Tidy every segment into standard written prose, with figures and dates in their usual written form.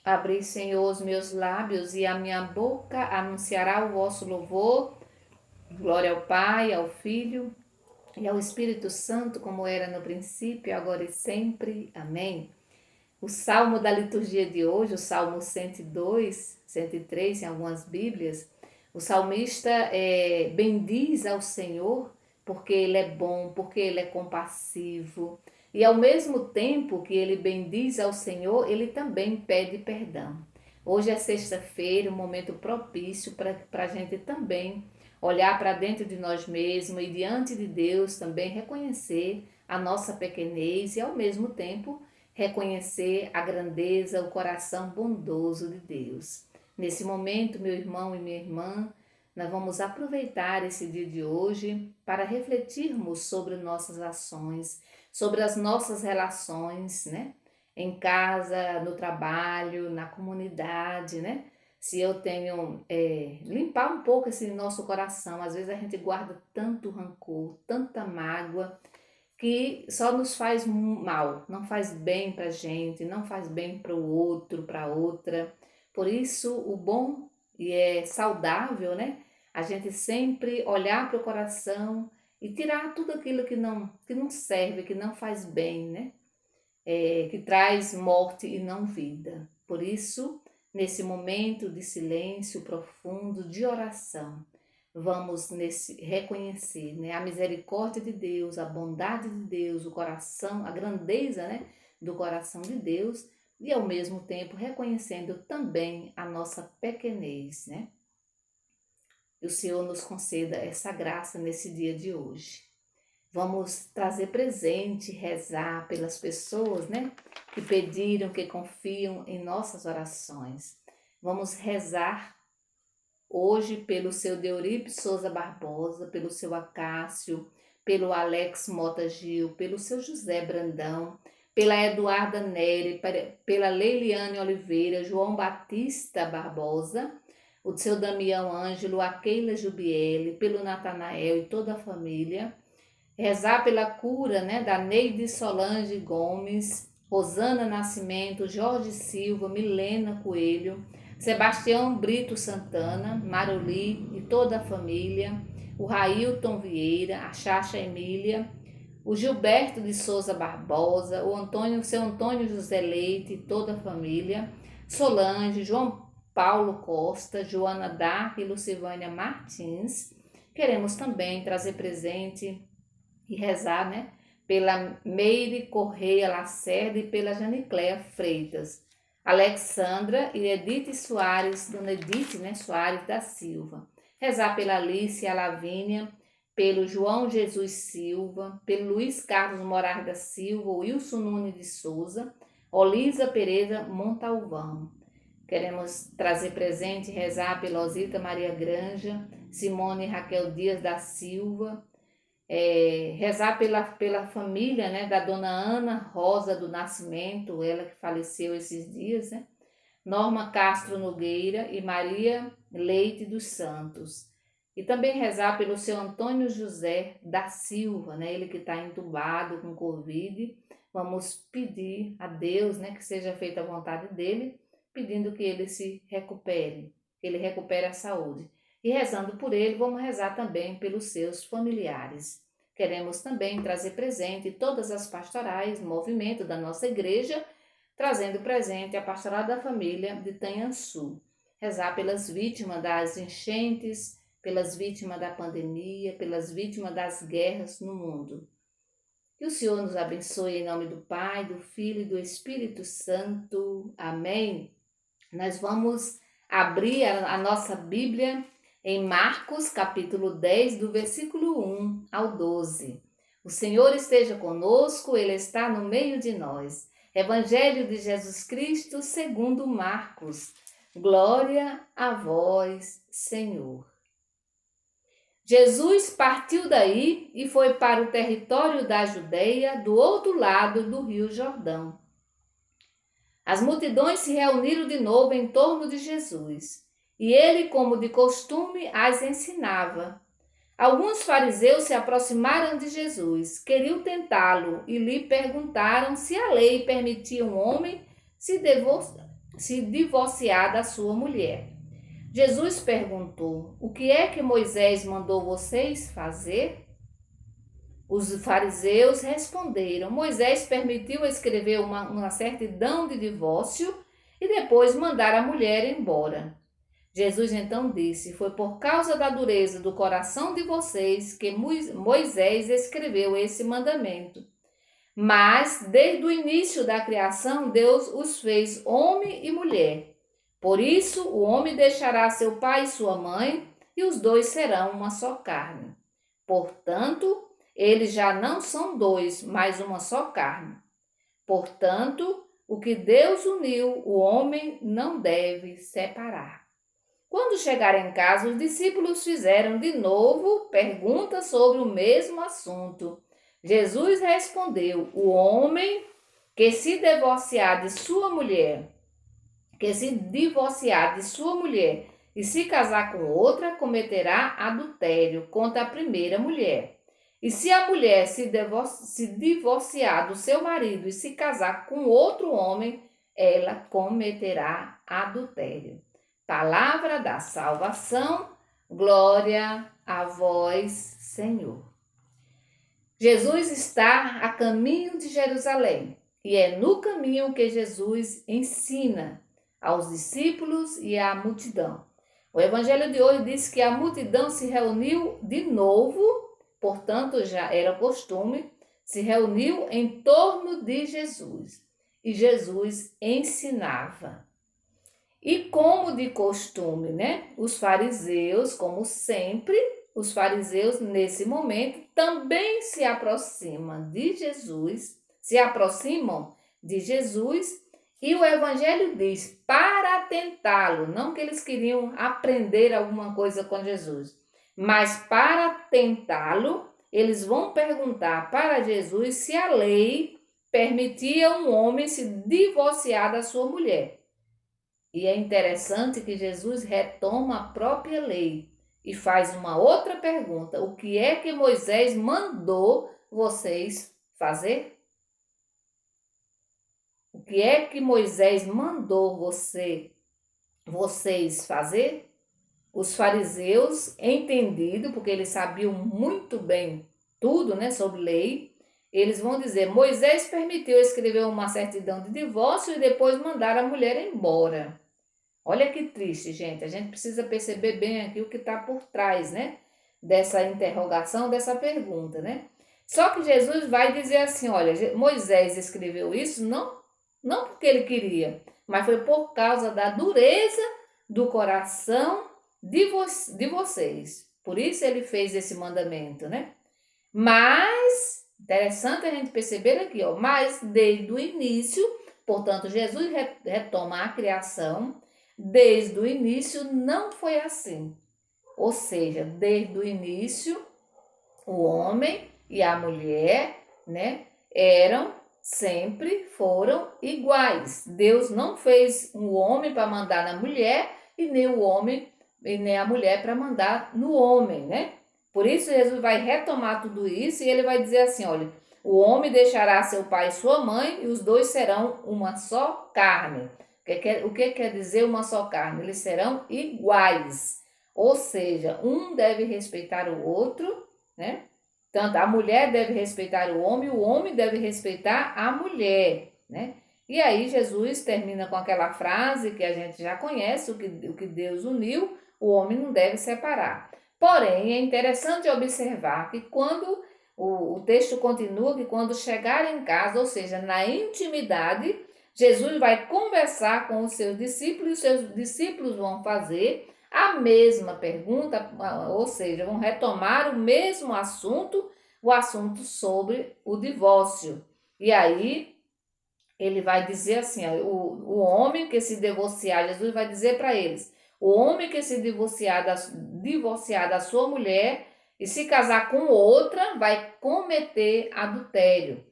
Abri, Senhor, os meus lábios e a minha boca anunciará o vosso louvor. Glória ao Pai, ao Filho e ao Espírito Santo, como era no princípio, agora e sempre. Amém. O salmo da liturgia de hoje, o salmo 102, 103 em algumas Bíblias, o salmista bendiz ao Senhor porque ele é bom, porque ele é compassivo. E ao mesmo tempo que ele bendiz ao Senhor, ele também pede perdão. Hoje é sexta-feira, um momento propício para a gente também olhar para dentro de nós mesmos e diante de Deus também reconhecer a nossa pequenez e ao mesmo tempo reconhecer a grandeza, o coração bondoso de Deus. Nesse momento, meu irmão e minha irmã, nós vamos aproveitar esse dia de hoje para refletirmos sobre nossas ações, sobre as nossas relações, né? Em casa, no trabalho, na comunidade, né? Se eu tenho, limpar um pouco esse nosso coração. Às vezes a gente guarda tanto rancor, tanta mágoa, que só nos faz mal, não faz bem para a gente, não faz bem para o outro, para outra. Por isso, o bom e é saudável, né? A gente sempre olhar para o coração e tirar tudo aquilo que não serve, que não faz bem, né? Que traz morte e não vida. Por isso, nesse momento de silêncio profundo, de oração, vamos reconhecer, né, a misericórdia de Deus, a bondade de Deus, o coração, a grandeza, né, do coração de Deus e ao mesmo tempo reconhecendo também a nossa pequenez, né? E o Senhor nos conceda essa graça nesse dia de hoje. Vamos trazer presente, rezar pelas pessoas, né, que pediram, que confiam em nossas orações. Vamos rezar hoje pelo seu Deuripe Souza Barbosa, pelo seu Acácio, pelo Alex Mota Gil, pelo seu José Brandão, pela Eduarda Neri, pela Leiliane Oliveira, João Batista Barbosa, o seu Damião Ângelo, a Keila Jubiele, pelo Natanael e toda a família. Rezar pela cura, né, da Neide Solange Gomes, Rosana Nascimento, Jorge Silva, Milena Coelho, Sebastião Brito Santana, Maroli e toda a família, o Railton Vieira, a Chacha Emília, o Gilberto de Souza Barbosa, o seu Antônio José Leite e toda a família, Solange, João Paulo Costa, Joana Dark e Lucivânia Martins. Queremos também trazer presente e rezar, né, pela Meire Correia Lacerda e pela Janicléia Freitas, Alexandra e Edith Soares, Dona Edith, né, Soares da Silva. Rezar pela Alice Lavínia, pelo João Jesus Silva, pelo Luiz Carlos Moraes da Silva, Wilson Nunes de Souza, Olisa Pereira Montalvão. Queremos trazer presente e rezar pela Osita Maria Granja, Simone Raquel Dias da Silva, rezar pela família, né, da dona Ana Rosa do Nascimento, ela que faleceu esses dias, né? Norma Castro Nogueira e Maria Leite dos Santos. E também rezar pelo seu Antônio José da Silva, né, ele que está entubado com Covid. Vamos pedir a Deus, né, que seja feita a vontade dele, pedindo que ele se recupere, que ele recupere a saúde. E rezando por ele, vamos rezar também pelos seus familiares. Queremos também trazer presente todas as pastorais, movimento da nossa igreja, trazendo presente a pastoral da família de Tanhançu. Rezar pelas vítimas das enchentes, pelas vítimas da pandemia, pelas vítimas das guerras no mundo. Que o Senhor nos abençoe em nome do Pai, do Filho e do Espírito Santo. Amém. Nós vamos abrir a nossa Bíblia em Marcos, capítulo 10, do versículo 1 ao 12. O Senhor esteja conosco, Ele está no meio de nós. Evangelho de Jesus Cristo, segundo Marcos. Glória a vós, Senhor. Jesus partiu daí e foi para o território da Judeia, do outro lado do rio Jordão. As multidões se reuniram de novo em torno de Jesus, e ele, como de costume, as ensinava. Alguns fariseus se aproximaram de Jesus, queriam tentá-lo e lhe perguntaram se a lei permitia um homem se se divorciar da sua mulher. Jesus perguntou: o que é que Moisés mandou vocês fazer? Os fariseus responderam: Moisés permitiu escrever uma certidão de divórcio e depois mandar a mulher embora. Jesus então disse: foi por causa da dureza do coração de vocês que Moisés escreveu esse mandamento. Mas, desde o início da criação, Deus os fez homem e mulher. Por isso, o homem deixará seu pai e sua mãe, e os dois serão uma só carne. Portanto, eles já não são dois, mas uma só carne. Portanto, o que Deus uniu, o homem não deve separar. Quando chegaram em casa, os discípulos fizeram de novo perguntas sobre o mesmo assunto. Jesus respondeu: o homem que se divorciar de sua mulher, e se casar com outra, cometerá adultério contra a primeira mulher. E se a mulher se divorciar do seu marido e se casar com outro homem, ela cometerá adultério. Palavra da salvação, glória a vós, Senhor. Jesus está a caminho de Jerusalém e é no caminho que Jesus ensina aos discípulos e à multidão. O evangelho de hoje diz que a multidão se reuniu de novo, portanto já era costume, se reuniu em torno de Jesus e Jesus ensinava. E como de costume, né? Os fariseus, como sempre, os fariseus nesse momento também se aproximam de Jesus, e o evangelho diz para tentá-lo, não que eles queriam aprender alguma coisa com Jesus, mas para tentá-lo, eles vão perguntar para Jesus se a lei permitia um homem se divorciar da sua mulher. E é interessante que Jesus retoma a própria lei e faz uma outra pergunta: o que é que Moisés mandou vocês fazer? O que é que Moisés mandou vocês fazer? Os fariseus, entendido, porque eles sabiam muito bem tudo, né, sobre lei, eles vão dizer: Moisés permitiu escrever uma certidão de divórcio e depois mandar a mulher embora. Olha que triste, gente. A gente precisa perceber bem aqui o que está por trás, né? Dessa interrogação, dessa pergunta, né? Só que Jesus vai dizer assim: olha, Moisés escreveu isso não porque ele queria, mas foi por causa da dureza do coração de vocês. Por isso ele fez esse mandamento, né? Mas, interessante a gente perceber aqui, ó, mas desde o início, portanto, Jesus retoma a criação. Desde o início não foi assim. Ou seja, desde o início, o homem e a mulher, né, foram iguais. Deus não fez um homem para mandar na mulher e nem o homem e nem a mulher para mandar no homem, né? Por isso Jesus vai retomar tudo isso e ele vai dizer assim, olha, o homem deixará seu pai e sua mãe e os dois serão uma só carne. O que quer dizer uma só carne? Eles serão iguais. Ou seja, um deve respeitar o outro, né? Tanto a mulher deve respeitar o homem deve respeitar a mulher, né? E aí Jesus termina com aquela frase que a gente já conhece, o que Deus uniu, o homem não deve separar. Porém, é interessante observar que quando o texto continua, que quando chegar em casa, ou seja, na intimidade, Jesus vai conversar com os seus discípulos e os seus discípulos vão fazer a mesma pergunta, ou seja, vão retomar o mesmo assunto, o assunto sobre o divórcio. E aí ele vai dizer assim, o homem que se divorciar, Jesus vai dizer para eles, o homem que se divorciar da sua mulher e se casar com outra vai cometer adultério.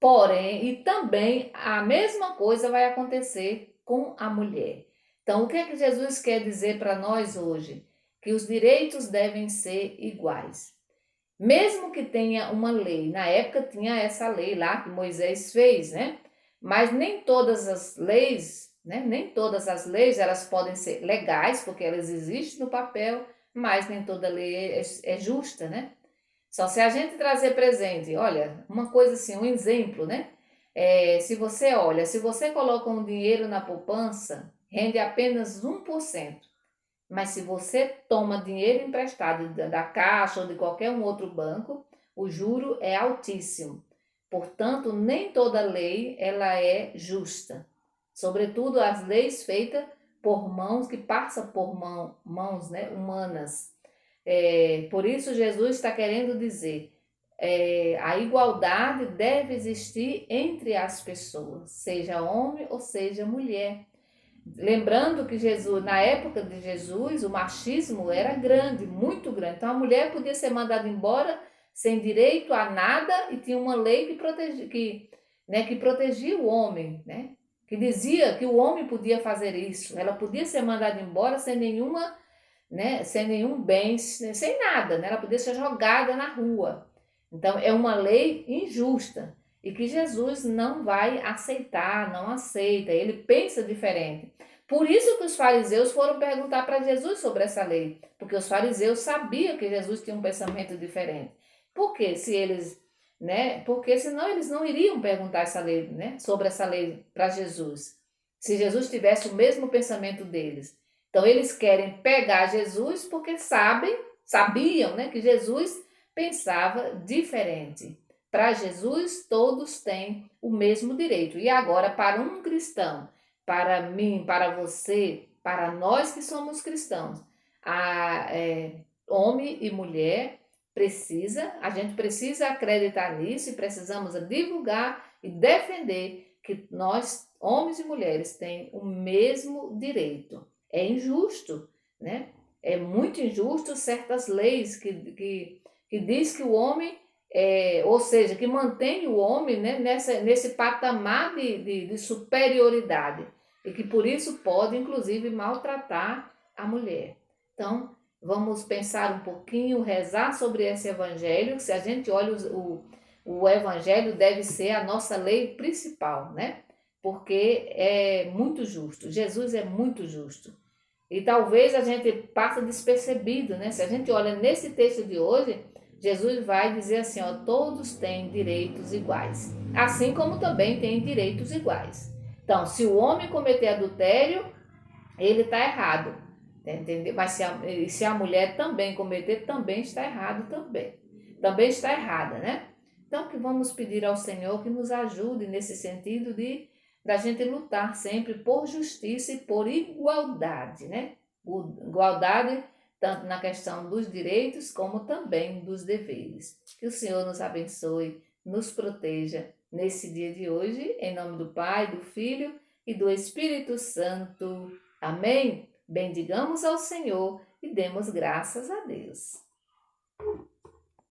Porém, e também a mesma coisa vai acontecer com a mulher. Então, o que é que Jesus quer dizer para nós hoje? Que os direitos devem ser iguais. Mesmo que tenha uma lei, na época tinha essa lei lá que Moisés fez, né? Mas nem todas as leis né? Nem todas as leis elas podem ser legais, porque elas existem no papel, mas nem toda lei é justa, né? Só se a gente trazer presente, olha, uma coisa assim, um exemplo, né? Se você coloca um dinheiro na poupança, rende apenas 1%. Mas se você toma dinheiro emprestado da Caixa ou de qualquer um outro banco, o juro é altíssimo. Portanto, nem toda lei ela é justa. Sobretudo as leis feitas por mãos que passam por mãos, né, humanas. Por isso Jesus está querendo dizer, a igualdade deve existir entre as pessoas, seja homem ou seja mulher. Lembrando que Jesus, na época de Jesus, o machismo era grande, muito grande. Então a mulher podia ser mandada embora sem direito a nada e tinha uma lei que protegia o homem, né? Que dizia que o homem podia fazer isso. Ela podia ser mandada embora sem nenhuma, né? Sem nenhum bem, sem nada, né? Ela podia ser jogada na rua. Então é uma lei injusta e que Jesus não vai aceitar, não aceita. Ele pensa diferente. Por isso que os fariseus foram perguntar para Jesus sobre essa lei, porque os fariseus sabiam que Jesus tinha um pensamento diferente. Por quê? Se eles, né? Porque senão eles não iriam perguntar essa lei, né? Sobre essa lei para Jesus. Se Jesus tivesse o mesmo pensamento deles. Então eles querem pegar Jesus porque sabiam, né, que Jesus pensava diferente. Para Jesus, todos têm o mesmo direito. E agora, para um cristão, para mim, para você, para nós que somos cristãos, homem e mulher a gente precisa acreditar nisso e precisamos divulgar e defender que nós, homens e mulheres, têm o mesmo direito. É injusto, né? É muito injusto certas leis que diz que o homem ou seja, que mantém o homem, né, nesse patamar de superioridade e que por isso pode, inclusive, maltratar a mulher. Então, vamos pensar um pouquinho, rezar sobre esse evangelho. Se a gente olha o evangelho, deve ser a nossa lei principal, né? Porque é muito justo. Jesus é muito justo. E talvez a gente passe despercebido, né? Se a gente olha nesse texto de hoje, Jesus vai dizer assim, ó, todos têm direitos iguais, assim como também têm direitos iguais. Então, se o homem cometer adultério, ele está errado, entendeu? Mas se a mulher também cometer, também está errado também está errada, né? Então, que vamos pedir ao Senhor que nos ajude nesse sentido de da gente lutar sempre por justiça e por igualdade, né? Igualdade tanto na questão dos direitos como também dos deveres. Que o Senhor nos abençoe, nos proteja nesse dia de hoje, em nome do Pai, do Filho e do Espírito Santo. Amém? Bendigamos ao Senhor e demos graças a Deus.